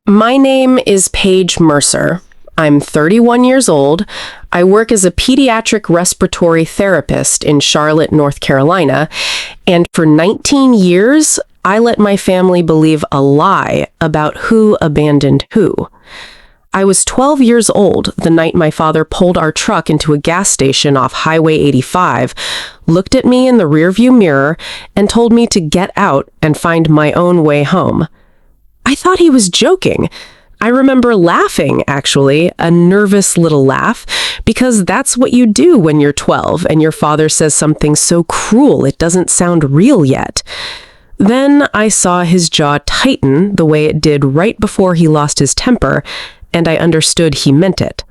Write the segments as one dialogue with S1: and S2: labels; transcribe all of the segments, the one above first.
S1: My name is Paige Mercer. I'm 31 years old. I work as a pediatric respiratory therapist in Charlotte, North Carolina, and for 19 years, I let my family believe a lie about who abandoned who. I was 12 years old the night my father pulled our truck into a gas station off Highway 85, looked at me in the rearview mirror, and told me to get out and find my own way home. I thought he was joking. I remember laughing, actually, a nervous little laugh, because that's what you do when you're 12 and your father says something so cruel it doesn't sound real yet. Then I saw his jaw tighten the way it did right before he lost his temper, and I understood he meant it.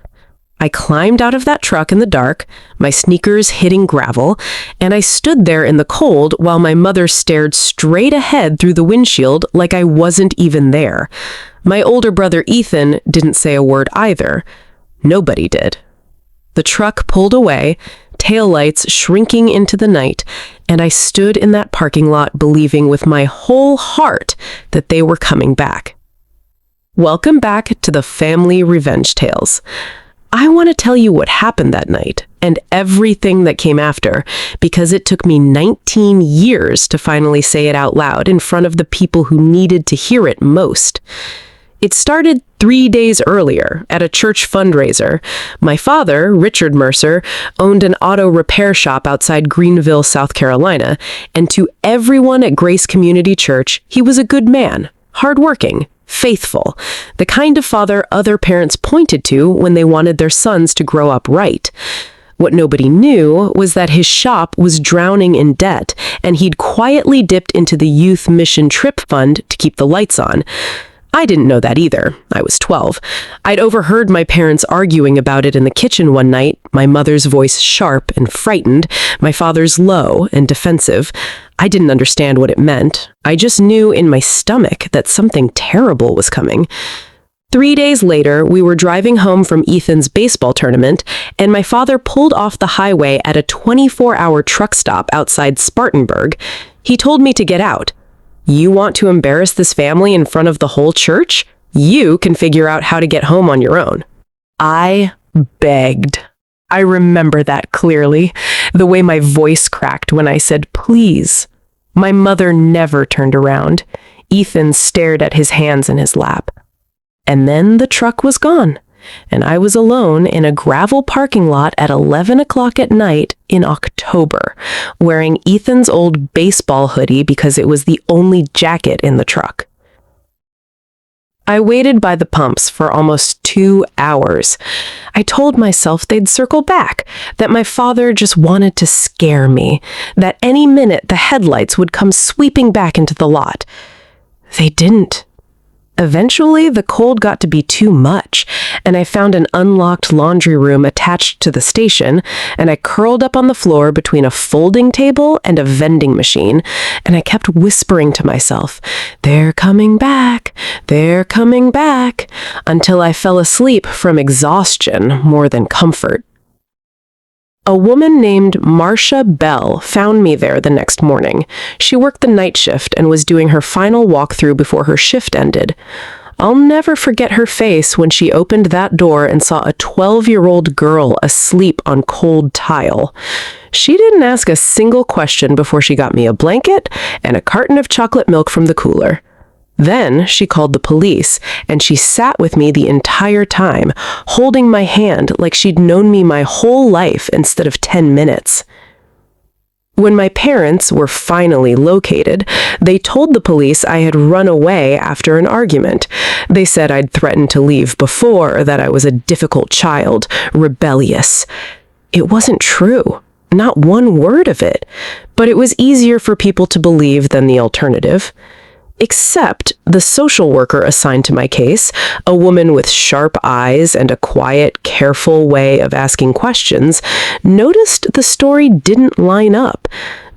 S1: I climbed out of that truck in the dark, my sneakers hitting gravel, and I stood there in the cold while my mother stared straight ahead through the windshield like I wasn't even there. My older brother Ethan didn't say a word either. Nobody did. The truck pulled away, taillights shrinking into the night, and I stood in that parking lot believing with my whole heart that they were coming back. Welcome back to the Family Revenge Tales. I want to tell you what happened that night and everything that came after, because it took me 19 years to finally say it out loud in front of the people who needed to hear it most. It started 3 days earlier at a church fundraiser. My father, Richard Mercer, owned an auto repair shop outside Greenville, South Carolina, and to everyone at Grace Community Church, he was a good man, hardworking, faithful, the kind of father other parents pointed to when they wanted their sons to grow up right. What nobody knew was that his shop was drowning in debt, and he'd quietly dipped into the youth mission trip fund to keep the lights on. I didn't know that either. I was 12. I'd overheard my parents arguing about it in the kitchen one night, my mother's voice sharp and frightened, my father's low and defensive. I didn't understand what it meant. I just knew in my stomach that something terrible was coming. 3 days later, we were driving home from Ethan's baseball tournament, and my father pulled off the highway at a 24-hour truck stop outside Spartanburg. He told me to get out. You want to embarrass this family in front of the whole church? You can figure out how to get home on your own. I begged. I remember that clearly, the way my voice cracked when I said, please. My mother never turned around. Ethan stared at his hands in his lap. And then the truck was gone, and I was alone in a gravel parking lot at 11 o'clock at night in October, wearing Ethan's old baseball hoodie because it was the only jacket in the truck. I waited by the pumps for almost 2 hours. I told myself they'd circle back, that my father just wanted to scare me, that any minute the headlights would come sweeping back into the lot. They didn't. Eventually, the cold got to be too much, and I found an unlocked laundry room attached to the station, and I curled up on the floor between a folding table and a vending machine, and I kept whispering to myself, "They're coming back, they're coming back," until I fell asleep from exhaustion more than comfort. A woman named Marcia Bell found me there the next morning. She worked the night shift and was doing her final walkthrough before her shift ended. I'll never forget her face when she opened that door and saw a 12-year-old girl asleep on cold tile. She didn't ask a single question before she got me a blanket and a carton of chocolate milk from the cooler. Then she called the police, and she sat with me the entire time, holding my hand like she'd known me my whole life instead of 10 minutes. When my parents were finally located, they told the police I had run away after an argument. They said I'd threatened to leave before, that I was a difficult child, rebellious. It wasn't true. Not one word of it. But it was easier for people to believe than the alternative. Except the social worker assigned to my case, a woman with sharp eyes and a quiet, careful way of asking questions, noticed the story didn't line up.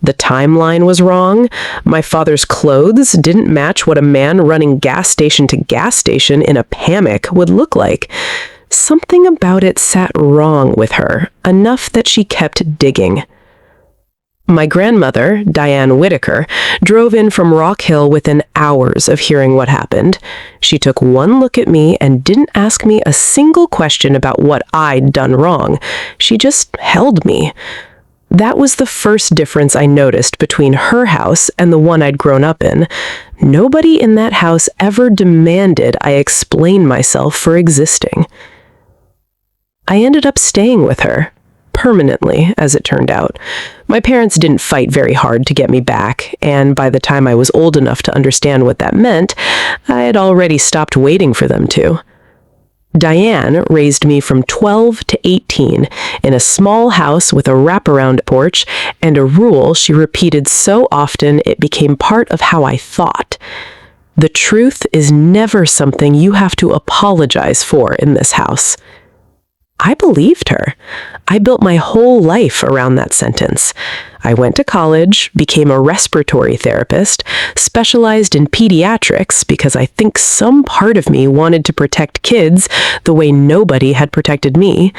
S1: The timeline was wrong. My father's clothes didn't match what a man running gas station to gas station in a hammock would look like. Something about it sat wrong with her, enough that she kept digging. My grandmother, Diane Whitaker, drove in from Rock Hill within hours of hearing what happened. She took one look at me and didn't ask me a single question about what I'd done wrong. She just held me. That was the first difference I noticed between her house and the one I'd grown up in. Nobody in that house ever demanded I explain myself for existing. I ended up staying with her. Permanently, as it turned out. My parents didn't fight very hard to get me back, and by the time I was old enough to understand what that meant, I had already stopped waiting for them to. Diane raised me from 12 to 18 in a small house with a wraparound porch and a rule she repeated so often it became part of how I thought. The truth is never something you have to apologize for in this house. I believed her. I built my whole life around that sentence. I went to college, became a respiratory therapist, specialized in pediatrics because I think some part of me wanted to protect kids the way nobody had protected me.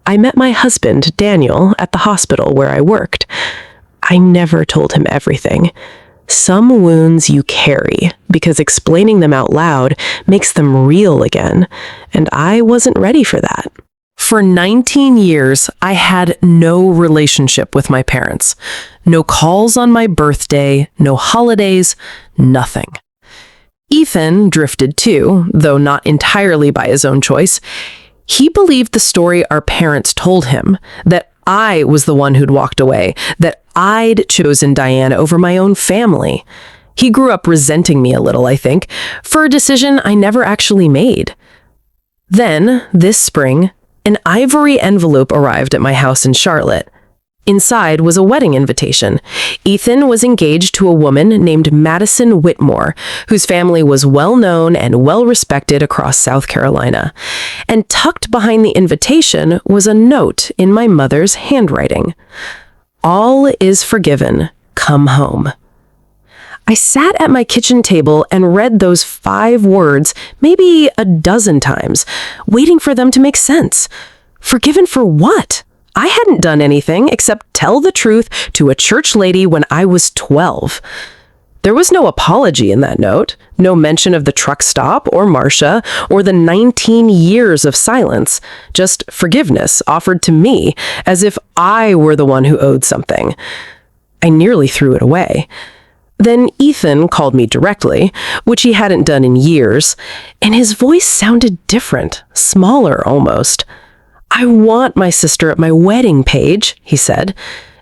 S1: I met my husband, Daniel, at the hospital where I worked. I never told him everything. Some wounds you carry because explaining them out loud makes them real again, and I wasn't ready for that. For 19 years, I had no relationship with my parents. No calls on my birthday, no holidays, nothing. Ethan drifted too, though not entirely by his own choice. He believed the story our parents told him, that I was the one who'd walked away, that I'd chosen Diane over my own family. He grew up resenting me a little, I think, for a decision I never actually made. Then, this spring, an ivory envelope arrived at my house in Charlotte. Inside was a wedding invitation. Ethan was engaged to a woman named Madison Whitmore, whose family was well-known and well-respected across South Carolina. And tucked behind the invitation was a note in my mother's handwriting. "All is forgiven. Come home." I sat at my kitchen table and read those 5 words maybe a dozen times, waiting for them to make sense. Forgiven for what? I hadn't done anything except tell the truth to a church lady when I was 12. There was no apology in that note, no mention of the truck stop or Marcia or the 19 years of silence, just forgiveness offered to me as if I were the one who owed something. I nearly threw it away. Then Ethan called me directly, which he hadn't done in years, and his voice sounded different, smaller almost. "I want my sister at my wedding, Paige," he said.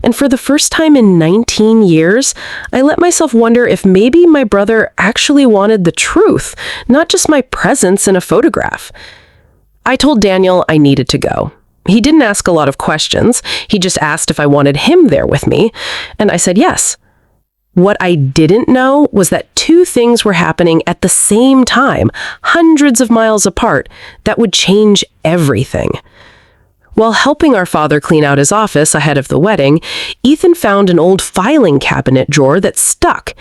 S1: And for the first time in 19 years, I let myself wonder if maybe my brother actually wanted the truth, not just my presence in a photograph. I told Daniel I needed to go. He didn't ask a lot of questions. He just asked if I wanted him there with me, and I said yes. What I didn't know was that 2 things were happening at the same time, hundreds of miles apart, that would change everything. While helping our father clean out his office ahead of the wedding, Ethan found an old filing cabinet drawer that stuck.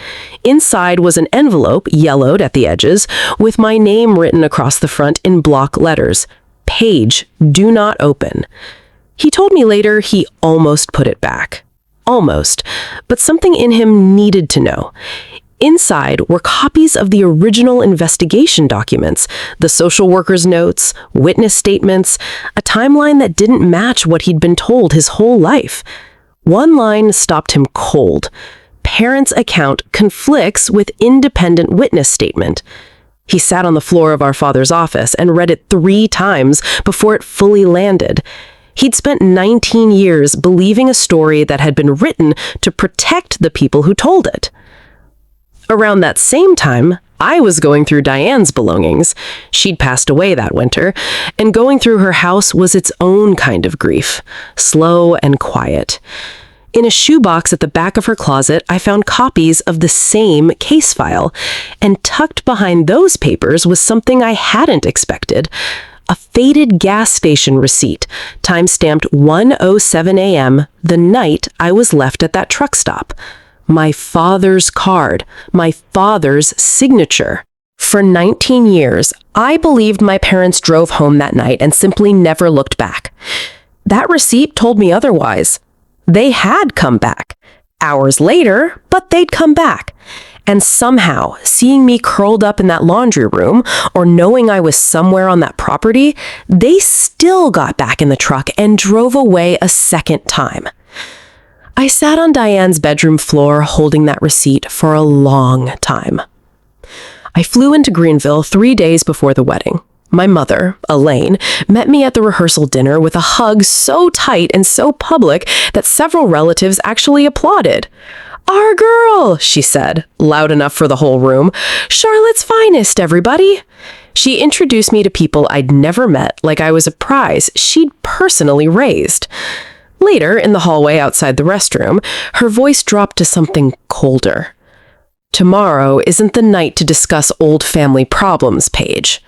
S1: Inside was an envelope, yellowed at the edges, with my name written across the front in block letters. "Paige, do not open." He told me later he almost put it back. Almost, but something in him needed to know. Inside were copies of the original investigation documents, the social worker's notes, witness statements, a timeline that didn't match what he'd been told his whole life. One line stopped him cold. Parent's account conflicts with independent witness statement. He sat on the floor of our father's office and read it 3 times before it fully landed. He'd spent 19 years believing a story that had been written to protect the people who told it. Around that same time, I was going through Diane's belongings. She'd passed away that winter, and going through her house was its own kind of grief, slow and quiet. In a shoebox at the back of her closet, I found copies of the same case file, and tucked behind those papers was something I hadn't expected. A faded gas station receipt, time-stamped 1:07 a.m., the night I was left at that truck stop. My father's card, my father's signature. For 19 years, I believed my parents drove home that night and simply never looked back. That receipt told me otherwise. They had come back. hours later, but they'd come back. And somehow, seeing me curled up in that laundry room or knowing I was somewhere on that property, they still got back in the truck and drove away a second time. I sat on Diane's bedroom floor holding that receipt for a long time. I flew into Greenville 3 days before the wedding. My mother, Elaine, met me at the rehearsal dinner with a hug so tight and so public that several relatives actually applauded. "Our girl," she said, loud enough for the whole room. "Charlotte's finest, everybody." She introduced me to people I'd never met, like I was a prize she'd personally raised. Later, in the hallway outside the restroom, her voice dropped to something colder. "Tomorrow isn't the night to discuss old family problems, Paige."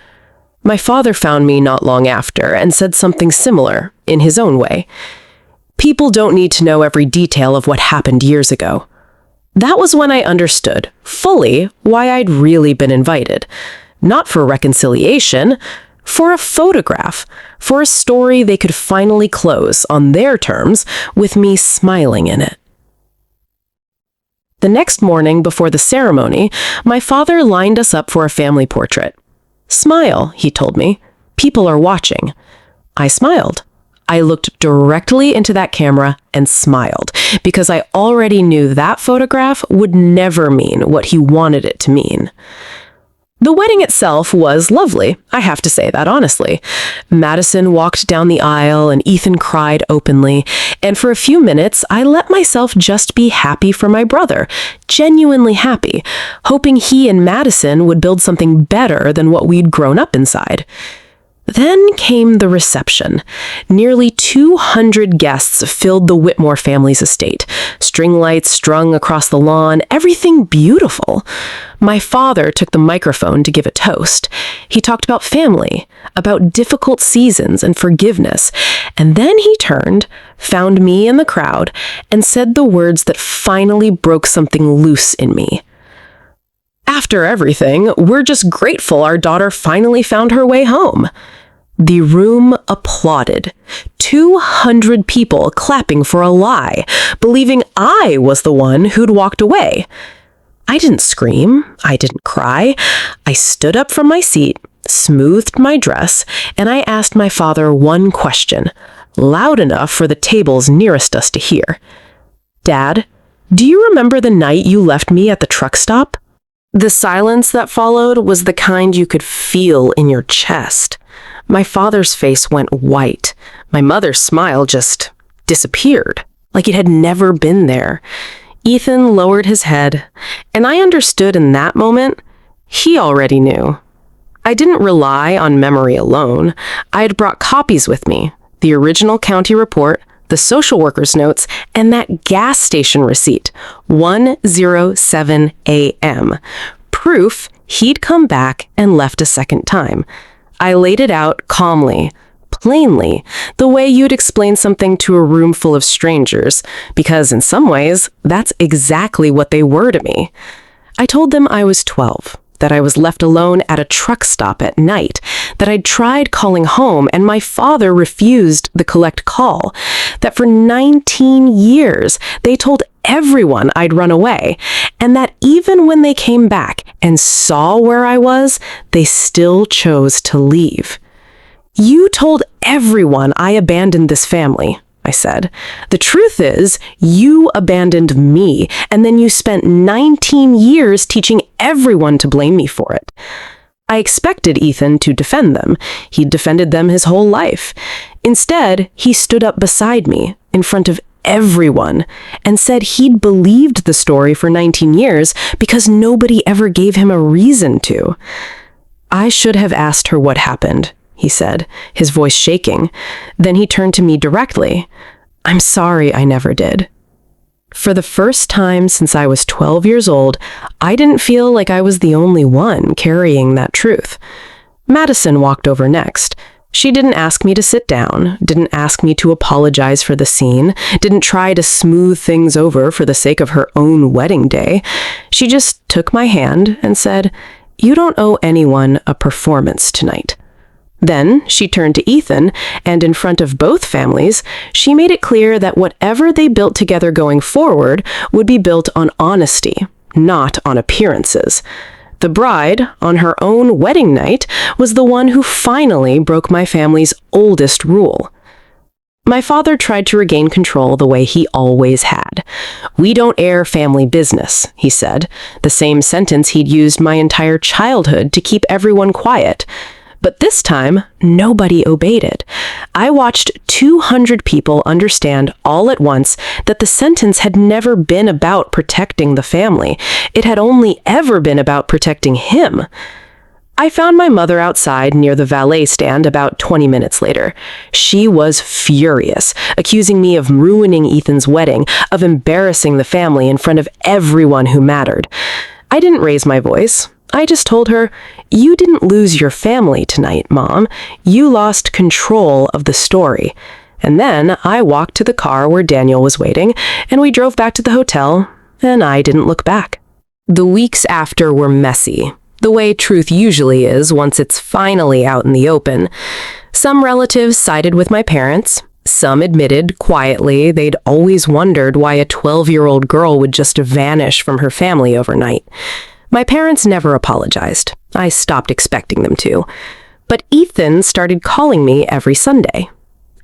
S1: My father found me not long after and said something similar, in his own way. "People don't need to know every detail of what happened years ago." That was when I understood, fully, why I'd really been invited. Not for reconciliation, for a photograph, for a story they could finally close, on their terms, with me smiling in it. The next morning, before the ceremony, my father lined us up for a family portrait. "Smile," he told me. "People are watching." I smiled. I looked directly into that camera and smiled, because I already knew that photograph would never mean what he wanted it to mean. The wedding itself was lovely, I have to say that honestly. Madison walked down the aisle and Ethan cried openly, and for a few minutes I let myself just be happy for my brother, genuinely happy, hoping he and Madison would build something better than what we'd grown up inside. Then came the reception. Nearly 200 guests filled the Whitmore family's estate. String lights strung across the lawn, everything beautiful. My father took the microphone to give a toast. He talked about family, about difficult seasons and forgiveness, and then he turned, found me in the crowd, and said the words that finally broke something loose in me. "After everything, we're just grateful our daughter finally found her way home." The room applauded. 200 people clapping for a lie, believing I was the one who'd walked away. I didn't scream. I didn't cry. I stood up from my seat, smoothed my dress, and I asked my father one question, loud enough for the tables nearest us to hear. "Dad, do you remember the night you left me at the truck stop?" The silence that followed was the kind you could feel in your chest. My father's face went white. My mother's smile just disappeared, like it had never been there. Ethan lowered his head, and I understood in that moment, he already knew. I didn't rely on memory alone. I had brought copies with me, the original county report, the social worker's notes, and that gas station receipt, 1:07 a.m. Proof he'd come back and left a second time. I laid it out calmly, plainly, the way you'd explain something to a room full of strangers, because in some ways, that's exactly what they were to me. I told them I was 12, that I was left alone at a truck stop at night, that I'd tried calling home and my father refused the collect call, that for 19 years they told everyone I'd run away, and that even when they came back and saw where I was, they still chose to leave. "You told everyone I abandoned this family," I said. "The truth is, you abandoned me, and then you spent 19 years teaching everyone to blame me for it." I expected Ethan to defend them. He'd defended them his whole life. Instead, he stood up beside me, in front of everyone, and said he'd believed the story for 19 years because nobody ever gave him a reason to. "I should have asked her what happened," he said, his voice shaking. Then he turned to me directly. "I'm sorry I never did." For the first time since I was 12 years old, I didn't feel like I was the only one carrying that truth. Madison walked over next. She didn't ask me to sit down, didn't ask me to apologize for the scene, didn't try to smooth things over for the sake of her own wedding day. She just took my hand and said, "You don't owe anyone a performance tonight." Then she turned to Ethan, and in front of both families, she made it clear that whatever they built together going forward would be built on honesty, not on appearances. The bride, on her own wedding night, was the one who finally broke my family's oldest rule. My father tried to regain control the way he always had. "We don't air family business," he said, the same sentence he'd used my entire childhood to keep everyone quiet. But this time, nobody obeyed it. I watched 200 people understand all at once that the sentence had never been about protecting the family. It had only ever been about protecting him. I found my mother outside near the valet stand about 20 minutes later. She was furious, accusing me of ruining Ethan's wedding, of embarrassing the family in front of everyone who mattered. I didn't raise my voice. I just told her, "You didn't lose your family tonight, Mom. You lost control of the story." And then I walked to the car where Daniel was waiting, and we drove back to the hotel, and I didn't look back. The weeks after were messy, the way truth usually is once it's finally out in the open. Some relatives sided with my parents. Some admitted quietly they'd always wondered why a 12-year-old girl would just vanish from her family overnight. My parents never apologized. I stopped expecting them to. But Ethan started calling me every Sunday.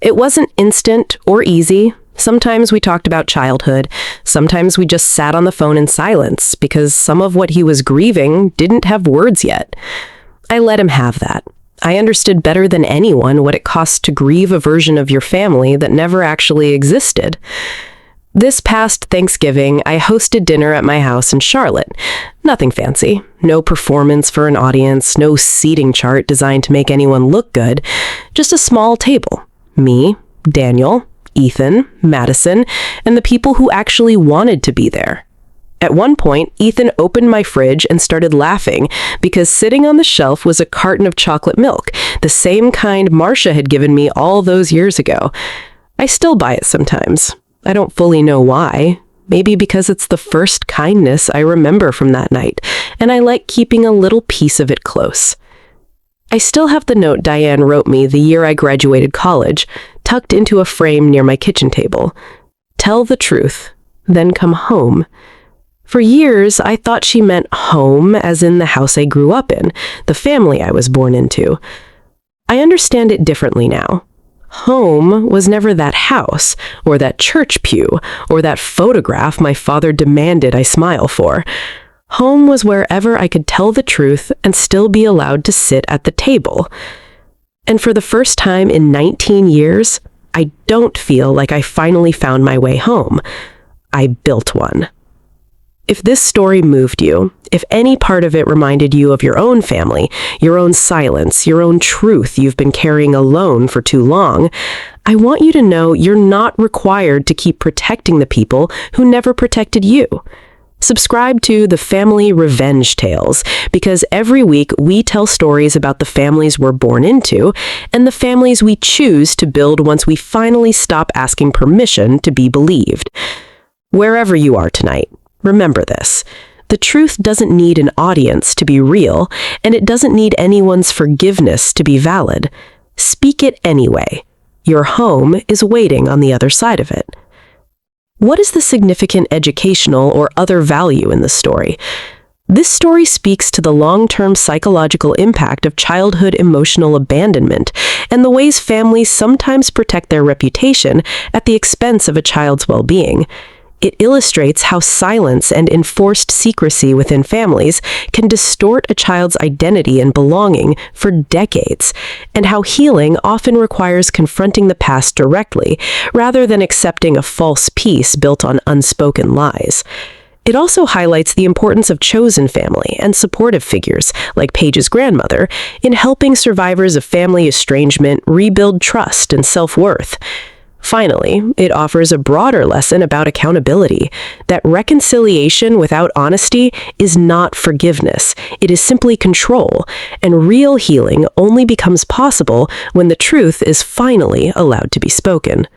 S1: It wasn't instant or easy. Sometimes we talked about childhood. Sometimes we just sat on the phone in silence because some of what he was grieving didn't have words yet. I let him have that. I understood better than anyone what it costs to grieve a version of your family that never actually existed. This past Thanksgiving, I hosted dinner at my house in Charlotte. Nothing fancy. No performance for an audience, no seating chart designed to make anyone look good. Just a small table. Me, Daniel, Ethan, Madison, and the people who actually wanted to be there. At one point, Ethan opened my fridge and started laughing because sitting on the shelf was a carton of chocolate milk, the same kind Marcia had given me all those years ago. I still buy it sometimes. I don't fully know why. Maybe because it's the first kindness I remember from that night, and I like keeping a little piece of it close. I still have the note Diane wrote me the year I graduated college, tucked into a frame near my kitchen table. "Tell the truth, then come home." For years, I thought she meant home as in the house I grew up in, the family I was born into. I understand it differently now. Home was never that house, or that church pew, or that photograph my father demanded I smile for. Home was wherever I could tell the truth and still be allowed to sit at the table. And for the first time in 19 years, I don't feel like I finally found my way home. I built one. If this story moved you, if any part of it reminded you of your own family, your own silence, your own truth you've been carrying alone for too long, I want you to know you're not required to keep protecting the people who never protected you. Subscribe to the Family Revenge Tales, because every week we tell stories about the families we're born into and the families we choose to build once we finally stop asking permission to be believed. Wherever you are tonight, remember this. The truth doesn't need an audience to be real, and it doesn't need anyone's forgiveness to be valid. Speak it anyway. Your home is waiting on the other side of it. What is the significant educational or other value in this story? This story speaks to the long-term psychological impact of childhood emotional abandonment and the ways families sometimes protect their reputation at the expense of a child's well-being. It illustrates how silence and enforced secrecy within families can distort a child's identity and belonging for decades, and how healing often requires confronting the past directly, rather than accepting a false peace built on unspoken lies. It also highlights the importance of chosen family and supportive figures, like Paige's grandmother, in helping survivors of family estrangement rebuild trust and self-worth. Finally, it offers a broader lesson about accountability, that reconciliation without honesty is not forgiveness, it is simply control, and real healing only becomes possible when the truth is finally allowed to be spoken.